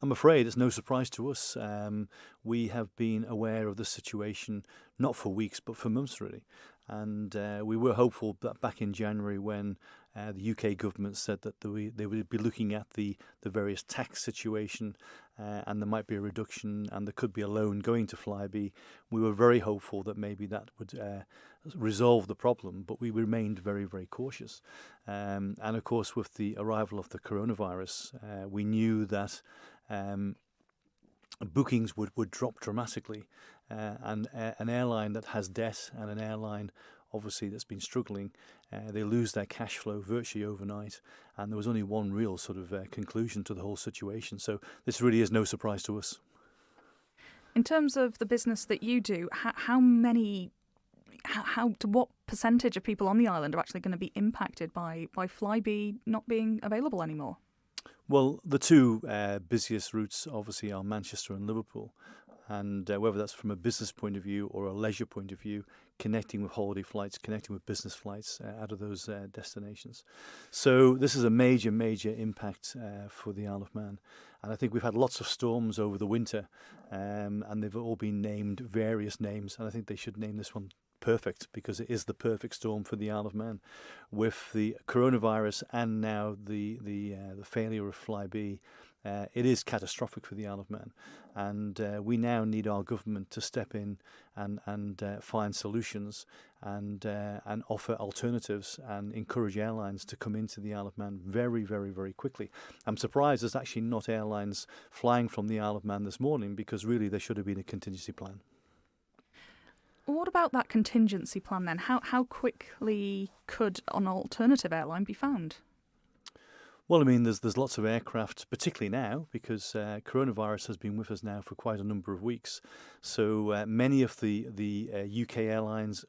I'm afraid it's no surprise to us. We have been aware of the situation not for weeks but for months really, and we were hopeful that back in January when the UK government said that they would be looking at the various tax situation and there might be a reduction and there could be a loan going to Flybe. We were very hopeful that maybe that would resolve the problem, but we remained very, very cautious. And of course, with the arrival of the coronavirus, we knew that bookings would drop dramatically, and an airline that has debt and an airline obviously that's been struggling, they lose their cash flow virtually overnight, and there was only one real sort of conclusion to the whole situation. So this really is no surprise to us. In terms of the business that you do, to what percentage of people on the island are actually going to be impacted by Flybe not being available anymore? Well, the two busiest routes obviously are Manchester and Liverpool, and whether that's from a business point of view or a leisure point of view, connecting with holiday flights, connecting with business flights out of those destinations. So this is a major, major impact for the Isle of Man. And I think we've had lots of storms over the winter, and they've all been named various names, and I think they should name this one perfect, because it is the perfect storm for the Isle of Man, with the coronavirus and now the failure of Flybe. It is catastrophic for the Isle of Man, and we now need our government to step in and find solutions and offer alternatives and encourage airlines to come into the Isle of Man very, very, very quickly. I'm surprised there's actually not airlines flying from the Isle of Man this morning, because really there should have been a contingency plan. What about that contingency plan then? How quickly could an alternative airline be found? Well, I mean, there's lots of aircraft, particularly now, because coronavirus has been with us now for quite a number of weeks. So many of the UK airlines,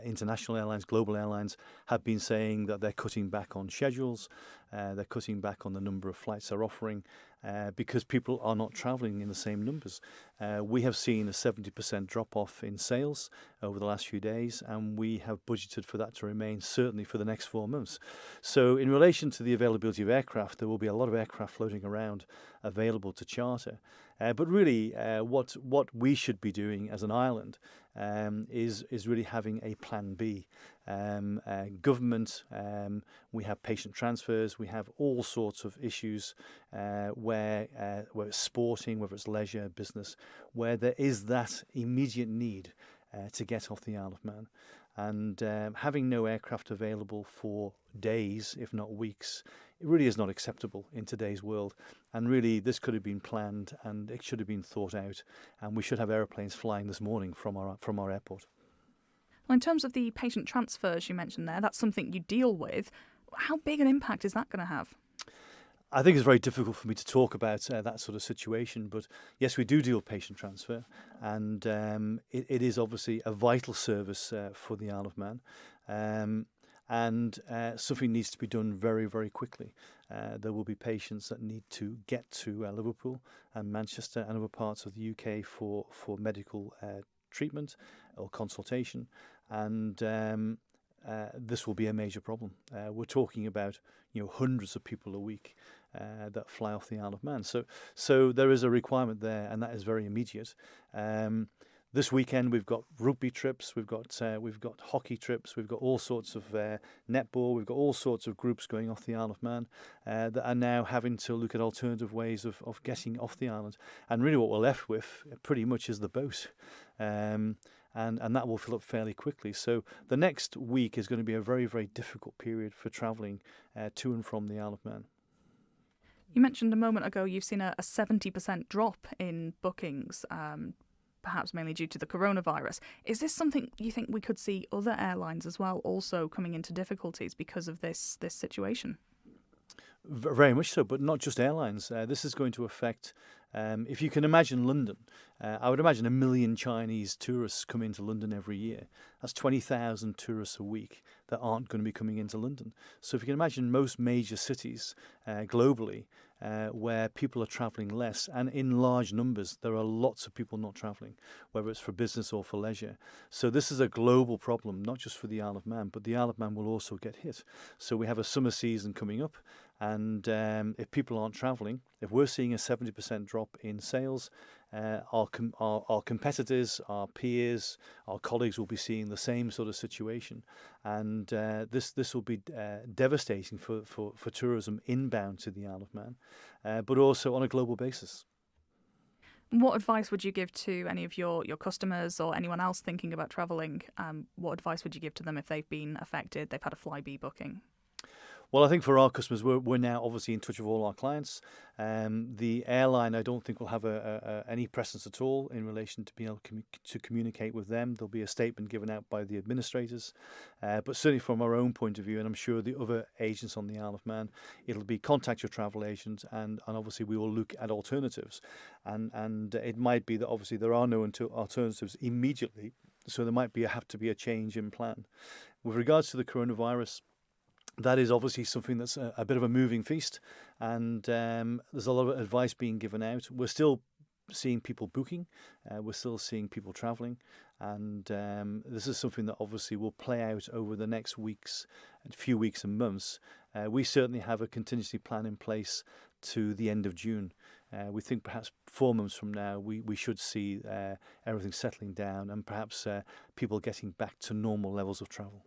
international airlines, global airlines have been saying that they're cutting back on schedules, they're cutting back on the number of flights they're offering, because people are not travelling in the same numbers. We have seen a 70% drop-off in sales over the last few days, and we have budgeted for that to remain certainly for the next 4 months. So in relation to the availability of aircraft, there will be a lot of aircraft floating around available to charter. But really, what we should be doing as an island is really having a plan B. Government, we have patient transfers, we have all sorts of issues where it's sporting, whether it's leisure, business, where there is that immediate need to get off the Isle of Man. And having no aircraft available for days, if not weeks, it really is not acceptable in today's world. And really, this could have been planned and it should have been thought out. And we should have aeroplanes flying this morning from our airport. Well, in terms of the patient transfers you mentioned there, that's something you deal with. How big an impact is that going to have? I think it's very difficult for me to talk about that sort of situation, but yes, we do deal with patient transfer, and it is obviously a vital service for the Isle of Man, and something needs to be done very, very quickly. There will be patients that need to get to Liverpool and Manchester and other parts of the UK for medical treatment or consultation, and this will be a major problem. We're talking about hundreds of people a week that fly off the Isle of Man. So there is a requirement there, and that is very immediate. This weekend we've got rugby trips, we've got hockey trips, we've got all sorts of netball, we've got all sorts of groups going off the Isle of Man that are now having to look at alternative ways of getting off the island. And really what we're left with pretty much is the boat. And that will fill up fairly quickly. So the next week is going to be a very, very difficult period for travelling to and from the Isle of Man. You mentioned a moment ago you've seen a 70% drop in bookings, perhaps mainly due to the coronavirus. Is this something you think we could see other airlines as well also coming into difficulties because of this situation? Very much so, but not just airlines. This is going to affect, if you can imagine London, I would imagine 1 million Chinese tourists come into London every year. That's 20,000 tourists a week that aren't going to be coming into London. So if you can imagine most major cities globally where people are travelling less, and in large numbers, there are lots of people not travelling, whether it's for business or for leisure. So this is a global problem, not just for the Isle of Man, but the Isle of Man will also get hit. So we have a summer season coming up, And if people aren't travelling, if we're seeing a 70% drop in sales, our competitors, our peers, our colleagues will be seeing the same sort of situation, and this will be devastating for tourism inbound to the Isle of Man, but also on a global basis. What advice would you give to any of your customers or anyone else thinking about travelling? What advice would you give to them if they've been affected, they've had a Flybe booking? Well, I think for our customers, we're now obviously in touch with all our clients. The airline, I don't think, will have any presence at all in relation to being able to communicate with them. There'll be a statement given out by the administrators. But certainly from our own point of view, and I'm sure the other agents on the Isle of Man, it'll be contact your travel agent, and obviously we will look at alternatives. And it might be that obviously there are no alternatives immediately, so there might have to be a change in plan. With regards to the coronavirus, that is obviously something that's a bit of a moving feast, and there's a lot of advice being given out. We're still seeing people booking, we're still seeing people travelling, and this is something that obviously will play out over the next few weeks and months. We certainly have a contingency plan in place to the end of June. We think perhaps 4 months from now we should see everything settling down and perhaps people getting back to normal levels of travel.